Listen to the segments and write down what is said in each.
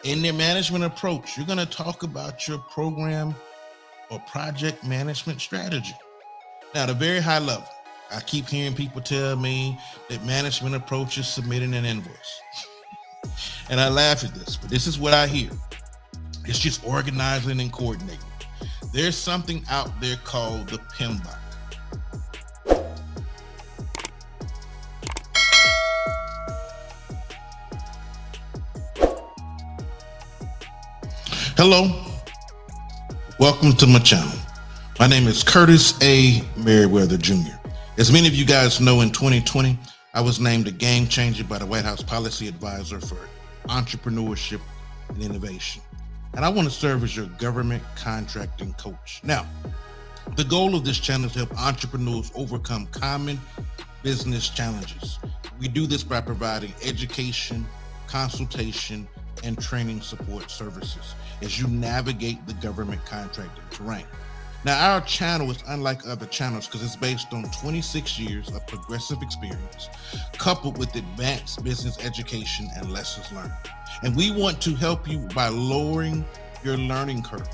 In their management approach, you're going to talk about your program or project management strategy. Now, at a very high level, I keep hearing people tell me that management approach is submitting an invoice. And I laugh at this, but this is what I hear. It's just organizing and coordinating. There's something out there called the PMBOK. Hello, welcome to my channel. My name is Curtis A. Merriweather Jr. As many of you guys know, in 2020, I was named a game changer by the White House Policy Advisor for Entrepreneurship and Innovation. And I want to serve as your government contracting coach. Now, the goal of this channel is to help entrepreneurs overcome common business challenges. We do this by providing education, consultation, and training support services as you navigate the government contracting terrain. Now, our channel is unlike other channels because it's based on 26 years of progressive experience, coupled with advanced business education and lessons learned. And we want to help you by lowering your learning curve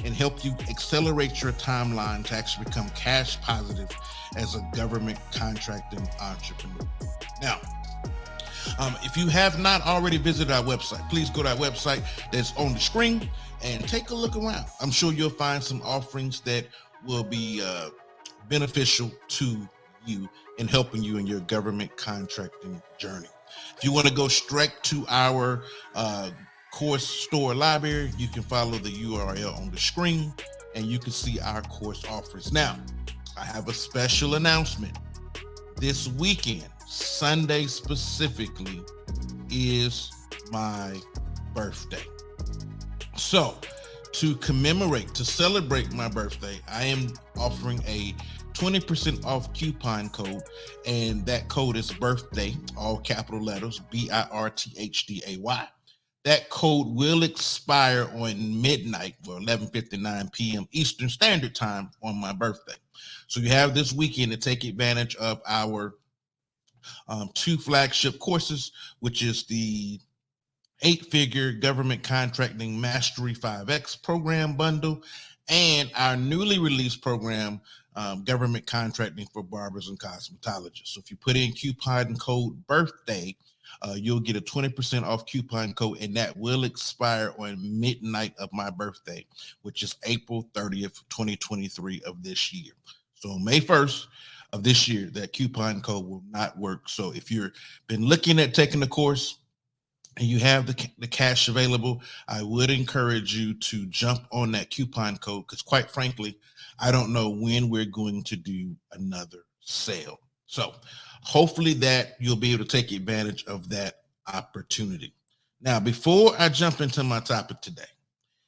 and help you accelerate your timeline to actually become cash positive as a government contracting entrepreneur. Now, if you have not already visited our website, please go to our website that's on the screen and take a look around. I'm sure you'll find some offerings that will be beneficial to you in helping you in your government contracting journey. If you want to go straight to our course store library, you can follow the URL on the screen and you can see our course offers. Now, I have a special announcement. This weekend, Sunday specifically, is my birthday. So to celebrate my birthday, I am offering a 20% off coupon code, and that code is birthday, all capital letters, BIRTHDAY. That code will expire on midnight, or 11:59 p.m. Eastern Standard Time on my birthday. So you have this weekend to take advantage of our two flagship courses, which is the 8-figure government contracting mastery 5X program bundle and our newly released program, government contracting for barbers and cosmetologists. So if you put in coupon code birthday, you'll get a 20% off coupon code, and that will expire on midnight of my birthday, which is April 30th, 2023 of this year. So May 1st of this year, that coupon code will not work. So if you've been looking at taking the course and you have the cash available, I would encourage you to jump on that coupon code, because quite frankly, I don't know when we're going to do another sale. So hopefully that you'll be able to take advantage of that opportunity. Now, before I jump into my topic today,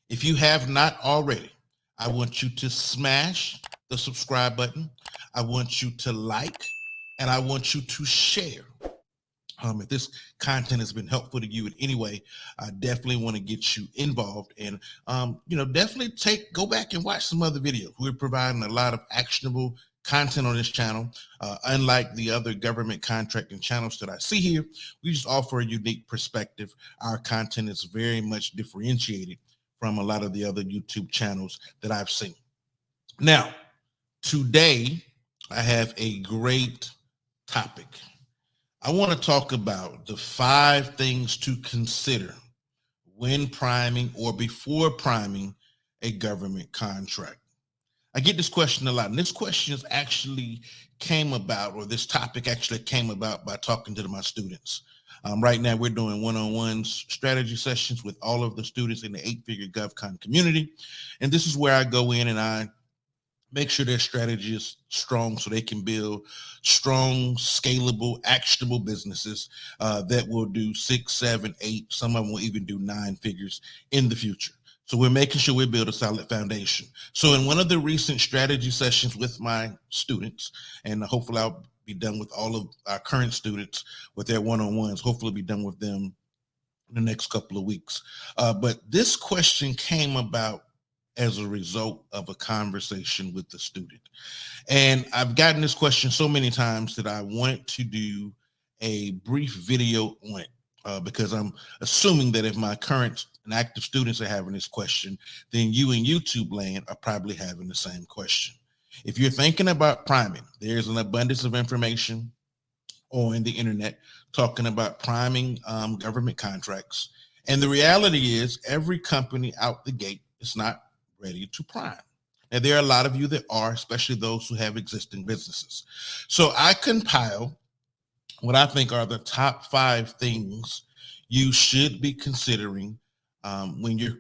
if you have not already, I want you to smash the subscribe button. I want you to like, and I want you to share. If this content has been helpful to you in any way, I definitely want to get you involved, and definitely go back and watch some other videos. We're providing a lot of actionable content on this channel. Unlike the other government contracting channels that I see here, we just offer a unique perspective. Our content is very much differentiated from a lot of the other YouTube channels that I've seen. Now, today I have a great topic. I want to talk about the 5 things to consider when priming or before priming a government contract. I get this question a lot, and this question is actually came about, or this topic actually came about by talking to my students. Right now, we're doing one-on-one strategy sessions with all of the students in the 8-figure GovCon community, and this is where I go in and I make sure their strategy is strong so they can build strong, scalable, actionable businesses that will do 6, 7, 8. Some of them will even do 9 figures in the future. So we're making sure we build a solid foundation. So in one of the recent strategy sessions with my students, and hopefully I'll be done with all of our current students with their one-on-ones, hopefully be done with them in the next couple of weeks. But this question came about as a result of a conversation with the student. And I've gotten this question so many times that I wanted to do a brief video on it. because I'm assuming that if my current and active students are having this question, then you in YouTube land are probably having the same question. If you're thinking about priming, there's an abundance of information on the internet talking about priming government contracts. And the reality is, every company out the gate is not ready to prime. Now, there are a lot of you that are, especially those who have existing businesses. So I compile what I think are the top 5 things you should be considering when you're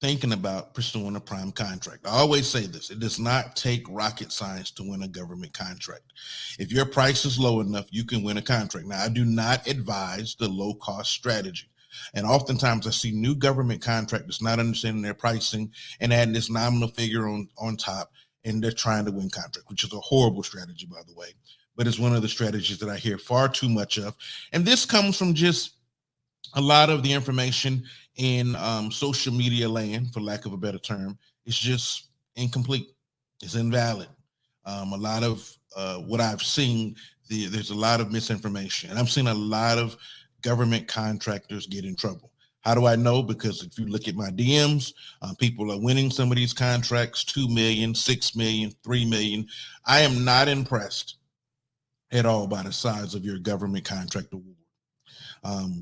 thinking about pursuing a prime contract. I always say this: it does not take rocket science to win a government contract. If your price is low enough, you can win a contract. Now, I do not advise the low cost strategy. And oftentimes I see new government contractors not understanding their pricing and adding this nominal figure on top, and they're trying to win contract, which is a horrible strategy, by the way. But it's one of the strategies that I hear far too much of. And this comes from just a lot of the information in social media land, for lack of a better term, is just incomplete. It's invalid. A lot of what I've seen, there's a lot of misinformation, and I'm seeing a lot of government contractors get in trouble. How do I know? Because if you look at my DMs, people are winning some of these contracts, 2 million, 6 million, 3 million. I am not impressed at all by the size of your government contract award.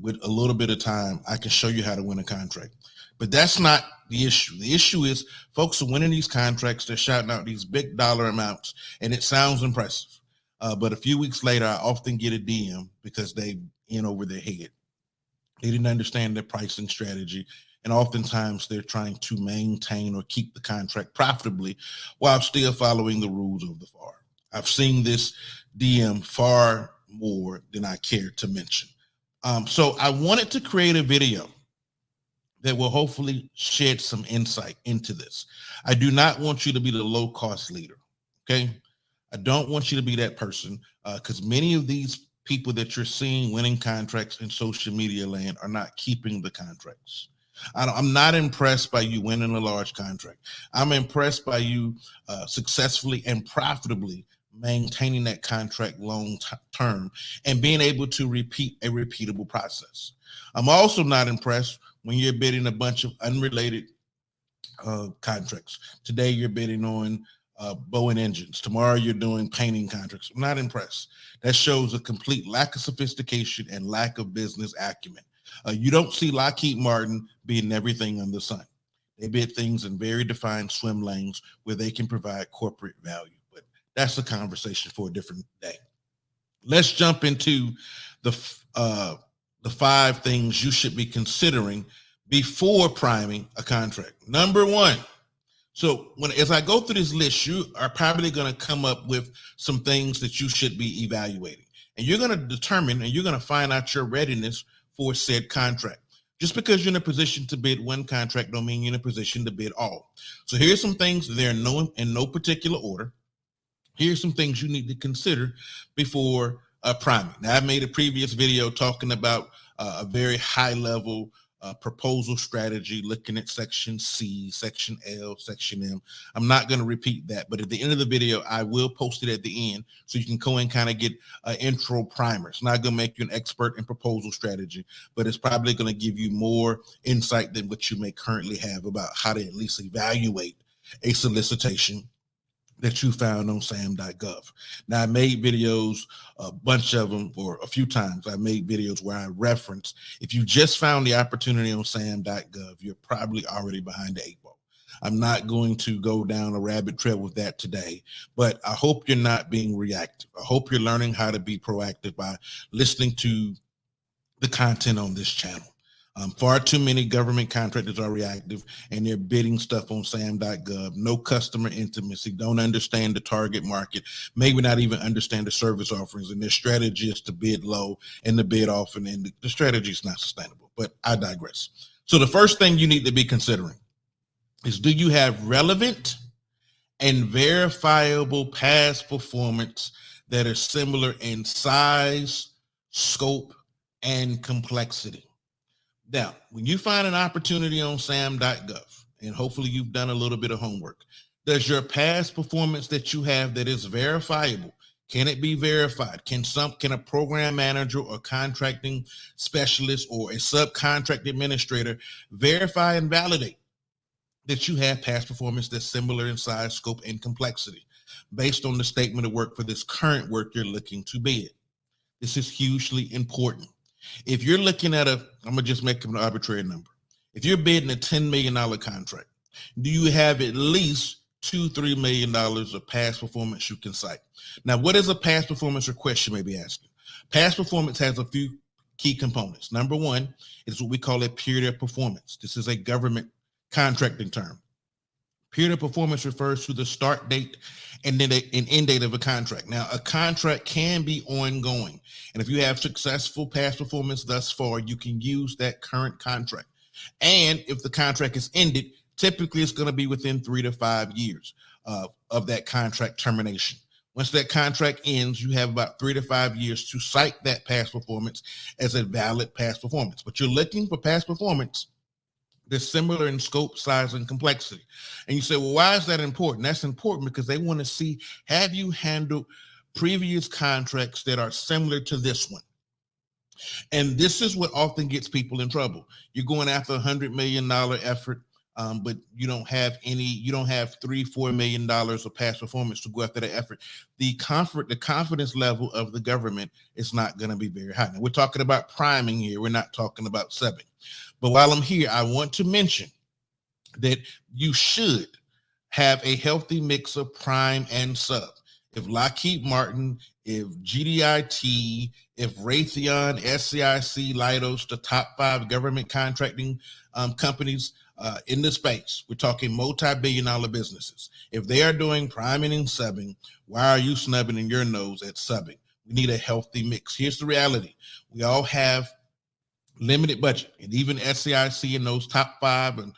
With a little bit of time, I can show you how to win a contract. But that's not the issue. The issue is folks are winning these contracts, they're shouting out these big dollar amounts, and it sounds impressive. But a few weeks later, I often get a DM because they in over their head. They didn't understand their pricing strategy. And oftentimes they're trying to maintain or keep the contract profitably while still following the rules of the FAR. I've seen this DM far more than I care to mention. So I wanted to create a video that will hopefully shed some insight into this. I do not want you to be the low cost leader. Okay. I don't want you to be that person, because many of these people that you're seeing winning contracts in social media land are not keeping the contracts. I'm not impressed by you winning a large contract. I'm impressed by you successfully and profitably maintaining that contract long term and being able to repeat a repeatable process. I'm also not impressed when you're bidding a bunch of unrelated contracts. Today you're bidding on Boeing engines. Tomorrow you're doing painting contracts. I'm not impressed. That shows a complete lack of sophistication and lack of business acumen. You don't see Lockheed Martin bidding everything under the sun. They bid things in very defined swim lanes where they can provide corporate value. But that's a conversation for a different day. Let's jump into the 5 things you should be considering before priming a contract. Number 1. So as I go through this list, you are probably going to come up with some things that you should be evaluating. And you're going to determine and you're going to find out your readiness for said contract. Just because you're in a position to bid one contract don't mean you're in a position to bid all. So here's some things that are in no particular order. Here's some things you need to consider before priming. Now, I made a previous video talking about a very high level proposal strategy, looking at section C, section L, section M. I'm not going to repeat that, but at the end of the video, I will post it at the end so you can go and kind of get an intro primer. It's not going to make you an expert in proposal strategy, but it's probably going to give you more insight than what you may currently have about how to at least evaluate a solicitation that you found on sam.gov. Now, I made videos, a bunch of them, or a few times I made videos where I reference, if you just found the opportunity on sam.gov, you're probably already behind the 8 ball. I'm not going to go down a rabbit trail with that today, but I hope you're not being reactive. I hope you're learning how to be proactive by listening to the content on this channel. Far too many government contractors are reactive and they're bidding stuff on sam.gov. No customer intimacy, don't understand the target market, maybe not even understand the service offerings, and their strategy is to bid low and to bid often, and the strategy is not sustainable. But I digress. So the first thing you need to be considering is, do you have relevant and verifiable past performance that are similar in size, scope, and complexity? Now, when you find an opportunity on sam.gov, and hopefully you've done a little bit of homework, does your past performance that you have that is verifiable, Can it be verified? Can a program manager or contracting specialist or a subcontract administrator verify and validate that you have past performance that's similar in size, scope, and complexity based on the statement of work for this current work you're looking to bid? This is hugely important. If you're looking at I'm gonna just make an arbitrary number. If you're bidding a $10 million contract, do you have at least $2-3 million of past performance you can cite? Now, what is a past performance request, you may be asking? Past performance has a few key components. Number one is what we call a period of performance. This is a government contracting term. Period of performance refers to the start date and then an end date of a contract. Now, a contract can be ongoing, and if you have successful past performance thus far, you can use that current contract. And if the contract is ended, typically it's going to be within 3 to 5 years of that contract termination. Once that contract ends, you have about 3 to 5 years to cite that past performance as a valid past performance. But you're looking for past performance that's similar in scope, size, and complexity. And you say, well, why is that important? That's important because they want to see, have you handled previous contracts that are similar to this one? And this is what often gets people in trouble. You're going after $100 million effort, but you don't have $3-4 million of past performance to go after the effort. The confidence level of the government is not going to be very high. Now, we're talking about priming here. We're not talking about subbing. But while I'm here, I want to mention that you should have a healthy mix of prime and sub. If Lockheed Martin, if GDIT, if Raytheon, SCIC, Leidos, the top 5 government contracting companies in the space, we're talking multi-billion-dollar businesses. If they are doing priming and subbing, why are you snubbing in your nose at subbing? We need a healthy mix. Here's the reality. We all have limited budget, and even SCIC and those top 5 and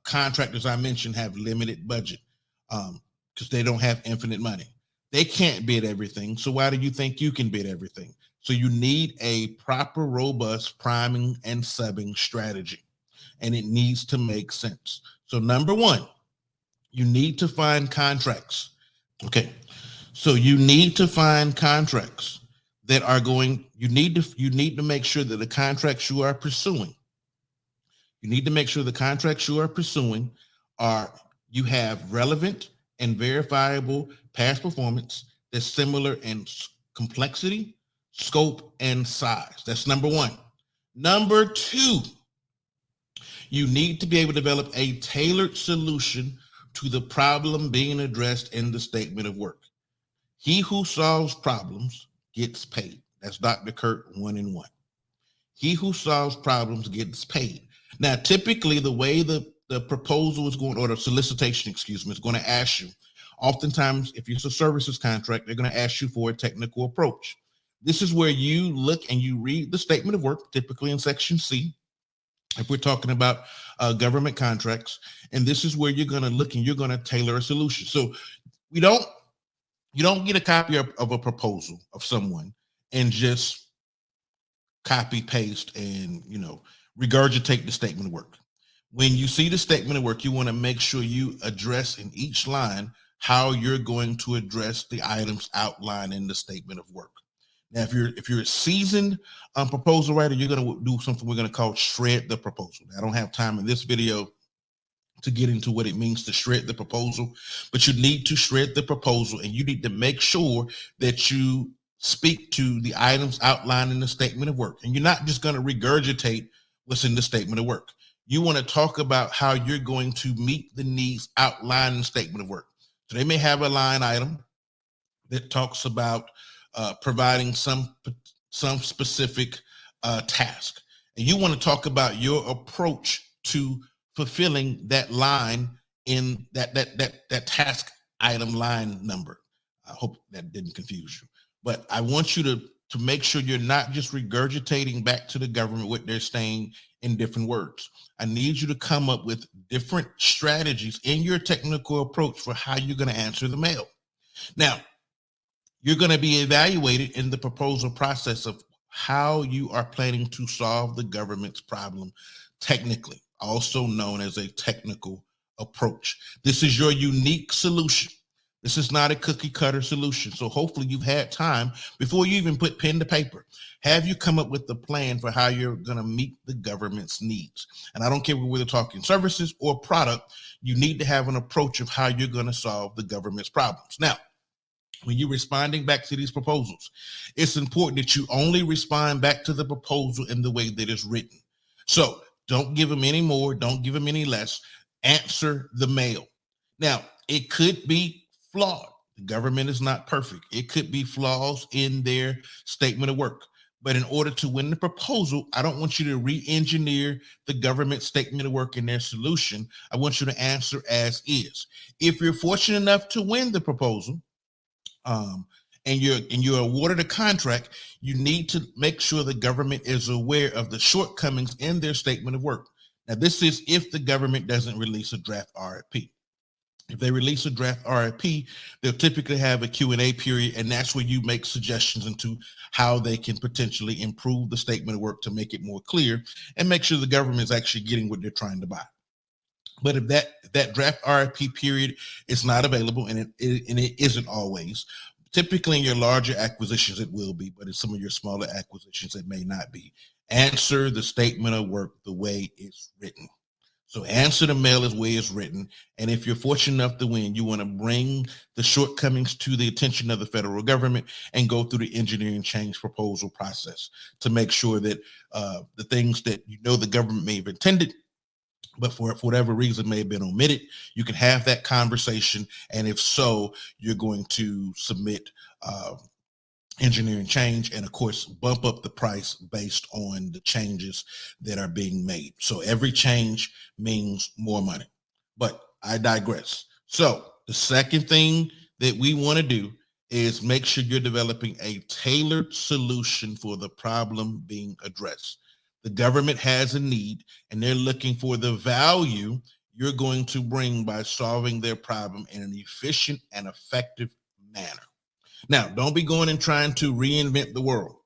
contractors I mentioned have limited budget because they don't have infinite money. They can't bid everything. So why do you think you can bid everything? So you need a proper, robust priming and subbing strategy, and it needs to make sense. So number one, you need to find contracts. Okay. So you need to find contracts that are you need to make sure that the contracts you are pursuing, you have relevant and verifiable past performance that's similar in complexity, scope, and size. That's number one. Number two, you need to be able to develop a tailored solution to the problem being addressed in the statement of work. He who solves problems gets paid. That's Dr. Kurt 1-in-1. He who solves problems gets paid. Now, typically, the way the proposal is going, or the solicitation, is going to ask you, oftentimes, if it's a services contract, they're going to ask you for a technical approach. This is where you look and you read the statement of work, typically in section C, if we're talking about government contracts, and this is where you're going to look and you're going to tailor a solution. So you don't get a copy of a proposal of someone and just copy paste and regurgitate the statement of work. When you see the statement of work, you want to make sure you address in each line how you're going to address the items outlined in the statement of work. Now, if you're a seasoned proposal writer, you're going to do something we're going to call shred the proposal. Now, I don't have time in this video to get into what it means to shred the proposal, but you need to shred the proposal, and you need to make sure that you speak to the items outlined in the statement of work. And you're not just going to regurgitate what's in the statement of work. You want to talk about how you're going to meet the needs outlined in the statement of work. So they may have a line item that talks about providing some specific task, and you want to talk about your approach to fulfilling that line in that task item line number. I hope that didn't confuse you, but I want you to make sure you're not just regurgitating back to the government what they're saying in different words. I need you to come up with different strategies in your technical approach for how you're going to answer the mail. Now, you're going to be evaluated in the proposal process of how you are planning to solve the government's problem technically, also known as a technical approach. This is your unique solution. This is not a cookie cutter solution. So hopefully you've had time before you even put pen to paper. Have you come up with a plan for how you're going to meet the government's needs? And I don't care whether we're talking services or product, you need to have an approach of how you're going to solve the government's problems. Now, when you're responding back to these proposals, it's important that you only respond back to the proposal in the way that it's written. So don't give them any more, don't give them any less. Answer the mail. Now, it could be flawed. The government is not perfect. It could be flaws in their statement of work. But in order to win the proposal, I don't want you to re-engineer the government statement of work and their solution. I want you to answer as is. If you're fortunate enough to win the proposal, and you're awarded a contract, you need to make sure the government is aware of the shortcomings in their statement of work. Now, this is if the government doesn't release a draft RFP. If they release a draft RFP, they'll typically have a Q&A period, and that's where you make suggestions into how they can potentially improve the statement of work to make it more clear and make sure the government is actually getting what they're trying to buy. But if that draft RFP period is not available, and it isn't always, typically in your larger acquisitions it will be, but in some of your smaller acquisitions it may not be. Answer the statement of work the way it's written. So answer the mail as way it's written. And if you're fortunate enough to win, you want to bring the shortcomings to the attention of the federal government and go through the engineering change proposal process to make sure that the things that the government may have intended, but for whatever reason may have been omitted, you can have that conversation. And if so, you're going to submit engineering change and, of course, bump up the price based on the changes that are being made. So every change means more money. But I digress. So the second thing that we want to do is make sure you're developing a tailored solution for the problem being addressed. The government has a need, and they're looking for the value you're going to bring by solving their problem in an efficient and effective manner. Now, don't be going and trying to reinvent the world.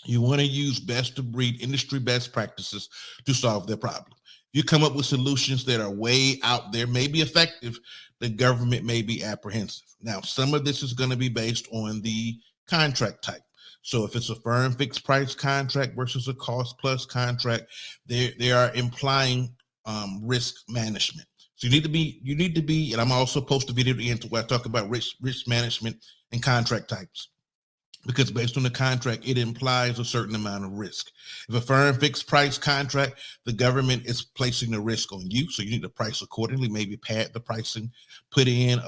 You want to use best of breed industry best practices to solve their problem. You come up with solutions that are way out there, may be effective, the government may be apprehensive. Now, some of this is going to be based on the contract type. So if it's a firm fixed price contract versus a cost plus contract, they are implying risk management. So you need to be, and I'm also post a video at the end where I talk about risk management and contract types, because based on the contract, it implies a certain amount of risk. If a firm fixed price contract, the government is placing the risk on you, so you need to price accordingly, maybe pad the pricing, put in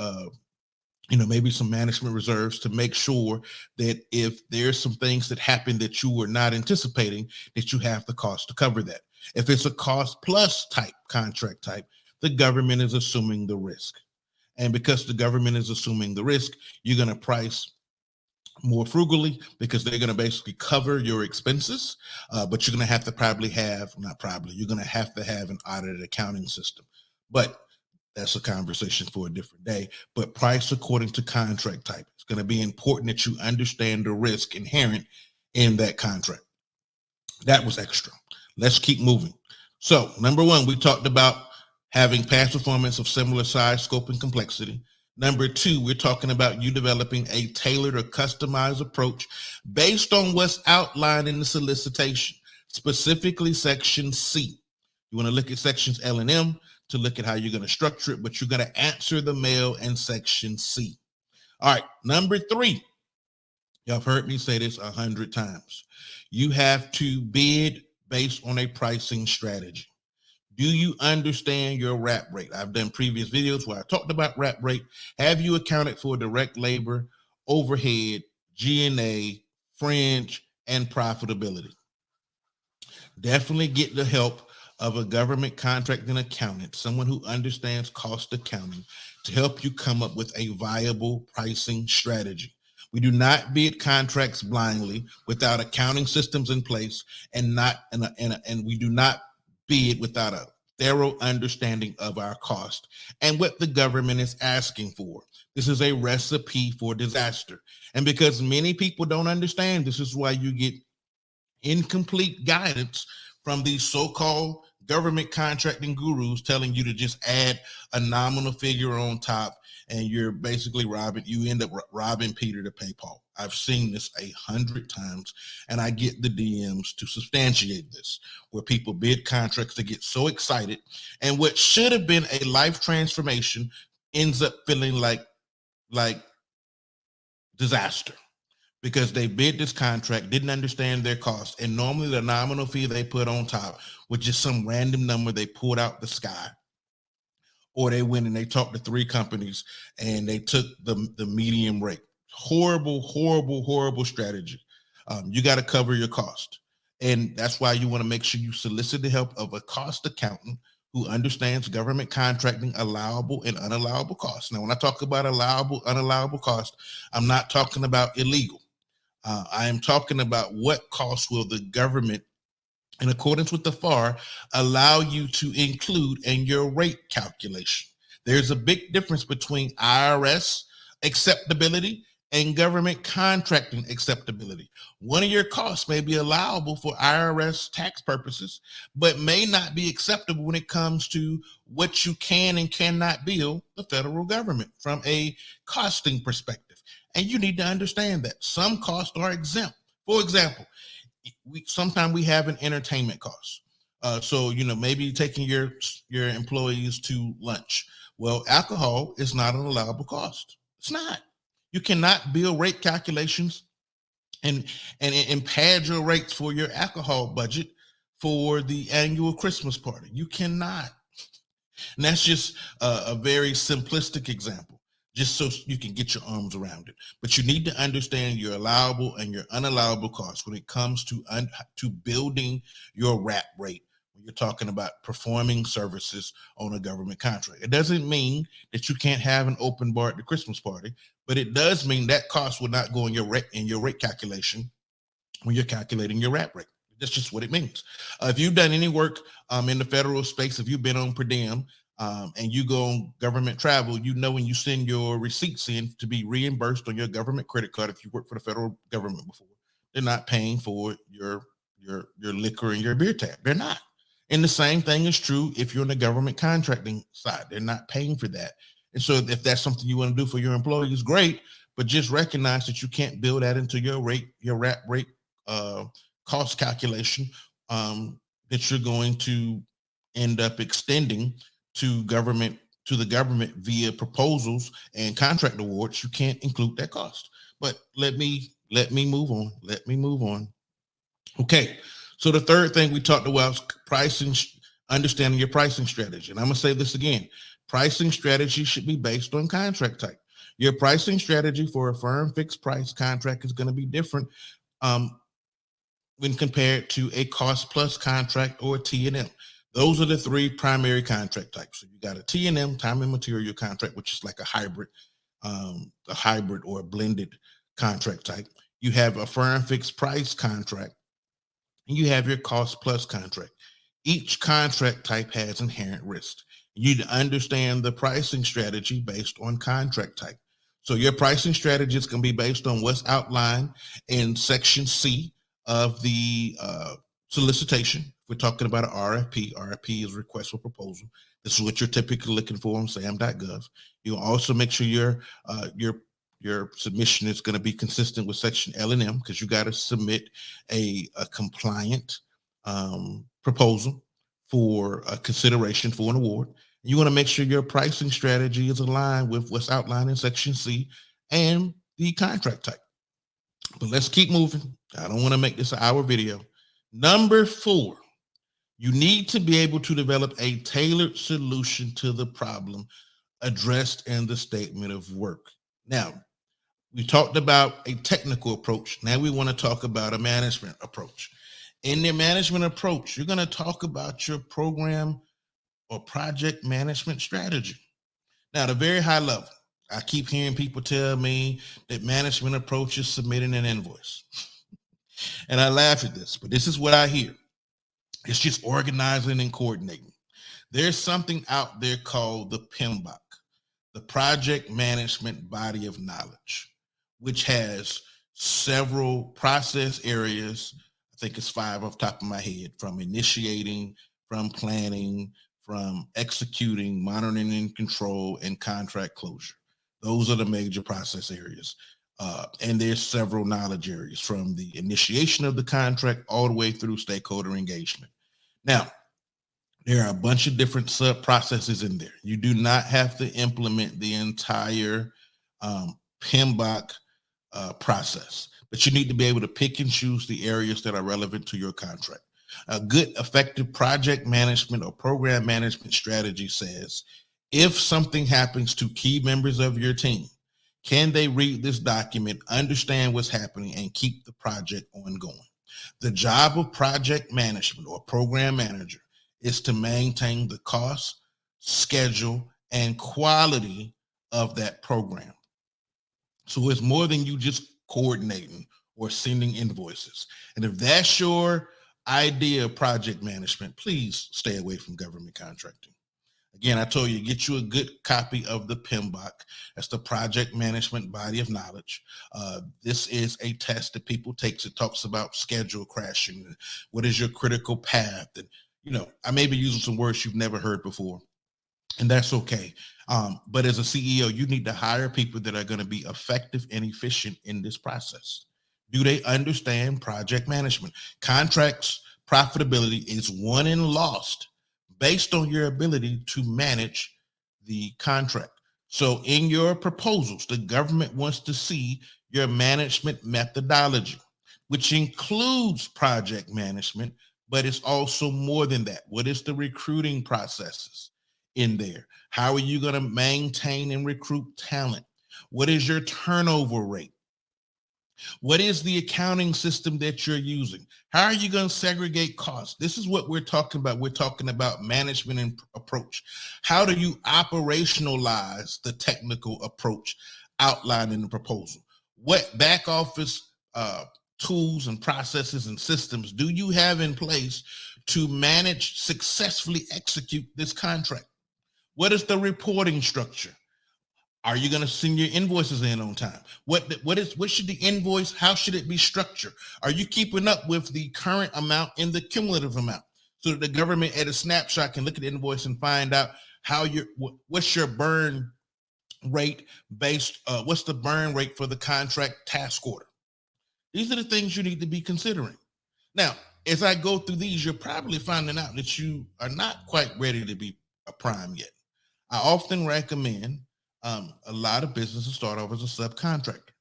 maybe some management reserves to make sure that if there's some things that happen that you were not anticipating, that you have the cost to cover that. If it's a cost plus type contract type, the government is assuming the risk. And because the government is assuming the risk, you're going to price more frugally because they're going to basically cover your expenses, but you're going to have to you're going to have an audited accounting system. But that's a conversation for a different day. But price according to contract type. It's going to be important that you understand the risk inherent in that contract. That was extra. Let's keep moving. So, number one, we talked about having past performance of similar size, scope, and complexity. Number two, we're talking about you developing a tailored or customized approach based on what's outlined in the solicitation, specifically Section C. You want to look at sections L and M to look at how you're going to structure it, but you're going to answer the mail in Section C. All right, number three. Y'all have heard me say this 100 times. You have to bid based on a pricing strategy. Do you understand your wrap rate? I've done previous videos where I talked about wrap rate. Have you accounted for direct labor, overhead, G&A, fringe, and profitability? Definitely get the help of a government contracting accountant, someone who understands cost accounting, to help you come up with a viable pricing strategy. We do not bid contracts blindly without accounting systems in place, and we do not bid without a thorough understanding of our cost and what the government is asking for. This is a recipe for disaster. And because many people don't understand, this is why you get incomplete guidance from these so-called government contracting gurus telling you to just add a nominal figure on top, and you're basically you end up robbing Peter to pay Paul. I've seen this 100 times, and I get the DMs to substantiate this, where people bid contracts to get so excited, and what should have been a life transformation ends up feeling like disaster, because they bid this contract, didn't understand their cost, and normally the nominal fee they put on top, which is some random number they pulled out the sky, or they went and they talked to 3 companies and they took the medium rate. Horrible strategy. You got to cover your cost, and that's why you want to make sure you solicit the help of a cost accountant who understands government contracting, allowable and unallowable costs. Now, when I talk about allowable, unallowable cost, I'm not talking about illegal. I am talking about what costs will the government, in accordance with the FAR, allow you to include in your rate calculation. There's a big difference between IRS acceptability and government contracting acceptability. One of your costs may be allowable for IRS tax purposes, but may not be acceptable when it comes to what you can and cannot bill the federal government from a costing perspective. And you need to understand that some costs are exempt. For example, sometimes we have an entertainment cost. So maybe taking your employees to lunch. Well, alcohol is not an allowable cost. It's not. You cannot bill rate calculations and pad your rates for your alcohol budget for the annual Christmas party. You cannot. And that's just a very simplistic example, just so you can get your arms around it. But you need to understand your allowable and your unallowable costs when it comes to building your RAP rate when you're talking about performing services on a government contract. It doesn't mean that you can't have an open bar at the Christmas party, but it does mean that cost will not go in your rate calculation when you're calculating your RAP rate. That's just what it means. If you've done any work in the federal space, if you've been on per diem and you go on government travel, when you send your receipts in to be reimbursed on your government credit card, if you work for the federal government before, they're not paying for your liquor and your beer tab. They're not. And the same thing is true if you're on the government contracting side. They're not paying for that. And so if that's something you want to do for your employees, great. But just recognize that you can't build that into your RAP rate cost calculation that you're going to end up extending to the government via proposals and contract awards. You can't include that cost. But let me move on. Okay, so the third thing we talked about was pricing, understanding your pricing strategy. And I'm gonna say this again: pricing strategy should be based on contract type. Your pricing strategy for a firm fixed price contract is going to be different when compared to a cost plus contract or a T&M. Those are the 3 primary contract types. So you got a T&M, time and material contract, which is like a hybrid or a blended contract type. You have a firm fixed price contract, and you have your cost plus contract. Each contract type has inherent risk. You need to understand the pricing strategy based on contract type. So your pricing strategy is going to be based on what's outlined in Section C of the solicitation. We're talking about an RFP. RFP is request for proposal. This is what you're typically looking for on sam.gov. You'll also make sure your submission is going to be consistent with Section L and M, because you got to submit a compliant proposal for a consideration for an award. You want to make sure your pricing strategy is aligned with what's outlined in Section C and the contract type. But let's keep moving. I don't want to make this an hour video. Number 4, you need to be able to develop a tailored solution to the problem addressed in the statement of work. Now, we talked about a technical approach. Now we want to talk about a management approach. In the management approach, you're going to talk about your program or project management strategy. Now, at a very high level, I keep hearing people tell me that management approach is submitting an invoice. And I laugh at this, but this is what I hear. It's just organizing and coordinating. There's something out there called the PMBOK, the Project Management Body of Knowledge, which has several process areas. I think it's 5 off the top of my head, from from planning, from executing, monitoring and control, and contract closure. Those are the major process areas. And there's several knowledge areas from the initiation of the contract all the way through stakeholder engagement. Now, there are a bunch of different sub processes in there. You do not have to implement the entire PMBOK process, but you need to be able to pick and choose the areas that are relevant to your contract. A good, effective project management or program management strategy says if something happens to key members of your team, can they read this document, understand what's happening, and keep the project ongoing? The job of project management or program manager is to maintain the cost, schedule, and quality of that program. So it's more than you just coordinating or sending invoices. And if that's your idea of project management, please stay away from government contracting. Again, I told you, get you a good copy of the PMBOK. That's the project management body of knowledge. This is a test that people take. It talks about schedule crashing. What is your critical path? And, I may be using some words you've never heard before, and that's okay. But as a CEO, you need to hire people that are going to be effective and efficient in this process. Do they understand project management? Contracts profitability is won and lost based on your ability to manage the contract. So in your proposals, the government wants to see your management methodology, which includes project management, but it's also more than that. What is the recruiting processes in there? How are you going to maintain and recruit talent? What is your turnover rate? What is the accounting system that you're using? How are you going to segregate costs? This is what we're talking about. We're talking about management and approach. How do you operationalize the technical approach outlined in the proposal? What back office tools and processes and systems do you have in place to successfully execute this contract? What is the reporting structure? Are you going to send your invoices in on time? What should the invoice, how should it be structured? Are you keeping up with the current amount and the cumulative amount so that the government at a snapshot can look at the invoice and find out what's your burn rate what's the burn rate for the contract task order? These are the things you need to be considering. Now, as I go through these, you're probably finding out that you are not quite ready to be a prime yet. I often recommend a lot of businesses start off as a subcontractor.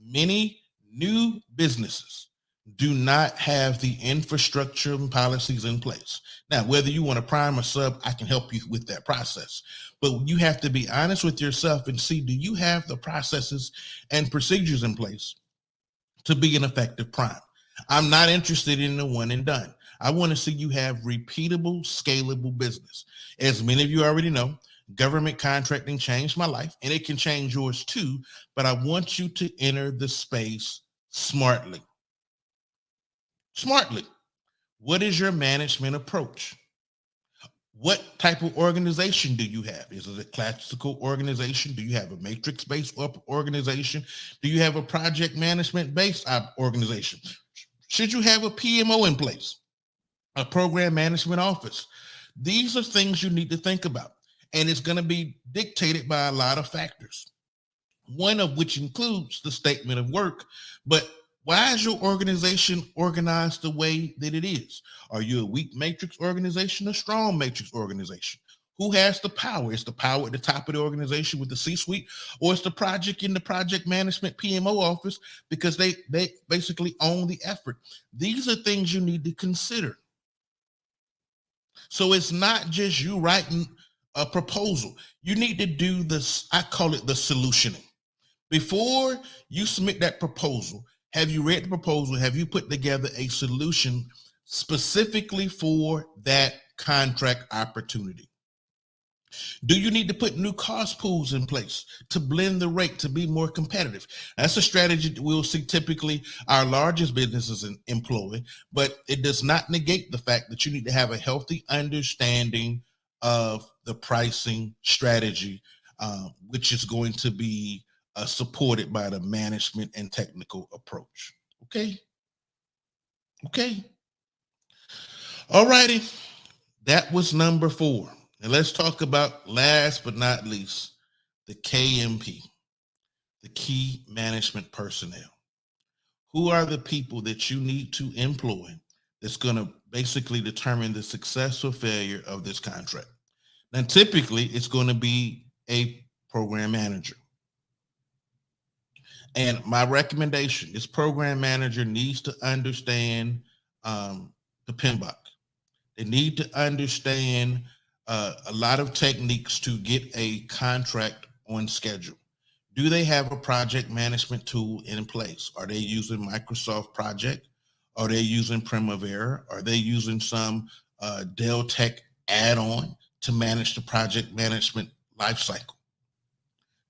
Many new businesses do not have the infrastructure and policies in place. Now, whether you want to prime or sub, I can help you with that process. But you have to be honest with yourself and see, do you have the processes and procedures in place to be an effective prime? I'm not interested in the one and done. I want to see you have repeatable, scalable business. As many of you already know, government contracting changed my life, and it can change yours too, but I want you to enter the space smartly. Smartly. What is your management approach? What type of organization do you have? Is it a classical organization? Do you have a matrix-based organization? Do you have a project management-based organization? Should you have a PMO in place? A program management office? These are things you need to think about. And it's going to be dictated by a lot of factors, one of which includes the statement of work. But why is your organization organized the way that it is? Are you a weak matrix organization, a strong matrix organization? Who has the power? Is the power at the top of the organization with the C-suite, or is the project in the project management PMO office because they basically own the effort? These are things you need to consider. So it's not just you writing a proposal. You need to do this. I call it the solutioning. Before you submit that proposal, have you read the proposal? Have you put together a solution specifically for that contract opportunity? Do you need to put new cost pools in place to blend the rate to be more competitive? That's a strategy that we'll see typically our largest businesses employ, but it does not negate the fact that you need to have a healthy understanding of the pricing strategy, which is going to be supported by the management and technical approach. Okay. All righty. That was number 4. And let's talk about, last but not least, the KMP, the key management personnel. Who are the people that you need to employ that's going to basically determine the success or failure of this contract? Now, typically, it's going to be a program manager. And my recommendation, this program manager needs to understand the PMBOK. They need to understand a lot of techniques to get a contract on schedule. Do they have a project management tool in place? Are they using Microsoft Project? Are they using Primavera? Are they using some Dell Tech add-on to manage the project management lifecycle?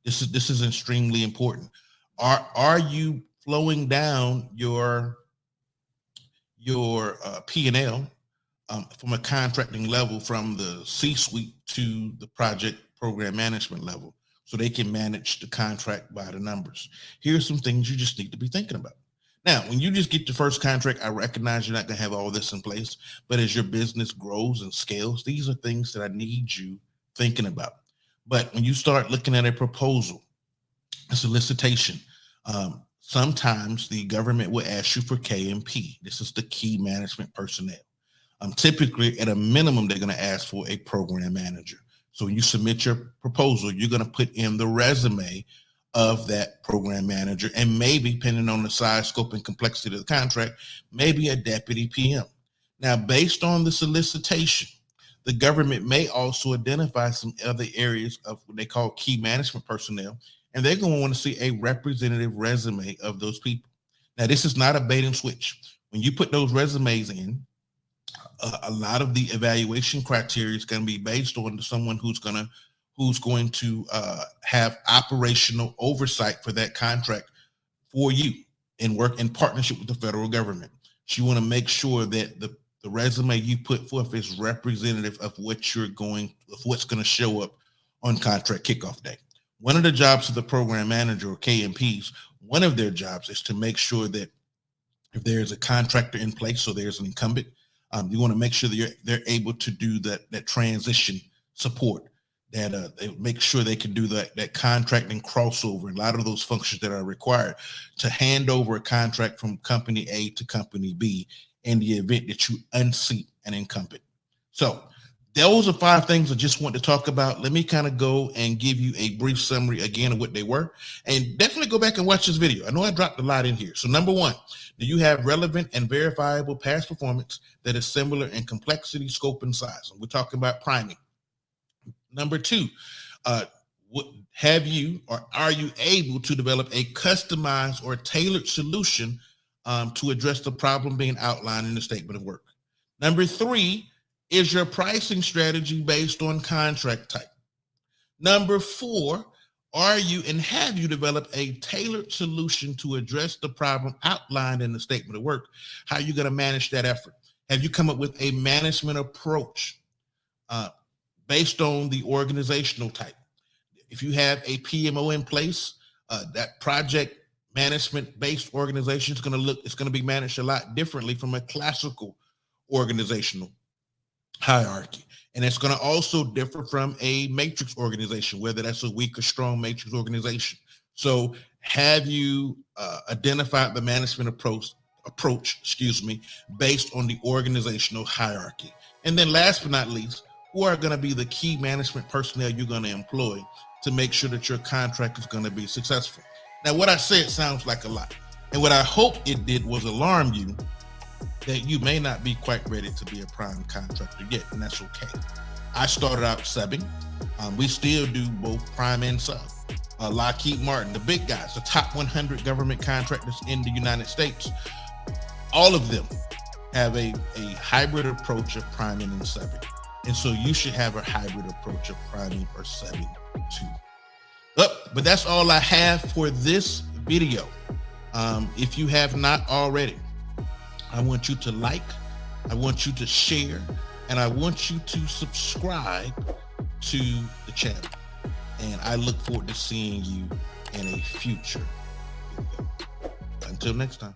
This is extremely important. Are you flowing down your P&L from a contracting level from the C-suite to the project program management level so they can manage the contract by the numbers? Here's some things you just need to be thinking about. Now, when you just get your first contract, I recognize you're not going to have all this in place, but as your business grows and scales, these are things that I need you thinking about. But when you start looking at a proposal, a solicitation, sometimes the government will ask you for KMP. This is the key management personnel. Typically, at a minimum, they're going to ask for a program manager. So when you submit your proposal, you're going to put in the resume of that program manager, and maybe, depending on the size, scope, and complexity of the contract, maybe a deputy PM. Now, based on the solicitation, the government may also identify some other areas of what they call key management personnel, and they're going to want to see a representative resume of those people. Now, this is not a bait and switch. When you put those resumes in, a lot of the evaluation criteria is going to be based on someone who's going to have operational oversight for that contract for you and work in partnership with the federal government. So you want to make sure that the resume you put forth is representative of what's going to show up on contract kickoff day. One of the jobs of the program manager or KMPs, one of their jobs is to make sure that if there's a contractor in place, so there's an incumbent, you want to make sure that they're able to do that transition support, that they make sure they can do that contracting crossover, and a lot of those functions that are required to hand over a contract from company A to company B in the event that you unseat an incumbent. So those are 5 things I just want to talk about. Let me kind of go and give you a brief summary again of what they were, and definitely go back and watch this video. I know I dropped a lot in here. So number 1, do you have relevant and verifiable past performance that is similar in complexity, scope, and size? And we're talking about priming. Number 2, have you or are you able to develop a customized or tailored solution to address the problem being outlined in the statement of work? Number 3, is your pricing strategy based on contract type? Number 4, are you and have you developed a tailored solution to address the problem outlined in the statement of work? How are you going to manage that effort? Have you come up with a management approach based on the organizational type? If you have a PMO in place, that project management based organization is going to be managed a lot differently from a classical organizational hierarchy. And it's going to also differ from a matrix organization, whether that's a weak or strong matrix organization. So have you identified the management approach, based on the organizational hierarchy? And then last but not least, who are going to be the key management personnel you're going to employ to make sure that your contract is going to be successful? Now, what I said sounds like a lot. And what I hope it did was alarm you that you may not be quite ready to be a prime contractor yet, and that's okay. I started out subbing. We still do both prime and sub. Lockheed Martin, the big guys, the top 100 government contractors in the United States, all of them have a hybrid approach of priming and subbing. And so you should have a hybrid approach of priming or subbing too. But that's all I have for this video. If you have not already, I want you to like, I want you to share, and I want you to subscribe to the channel. And I look forward to seeing you in a future video. Until next time.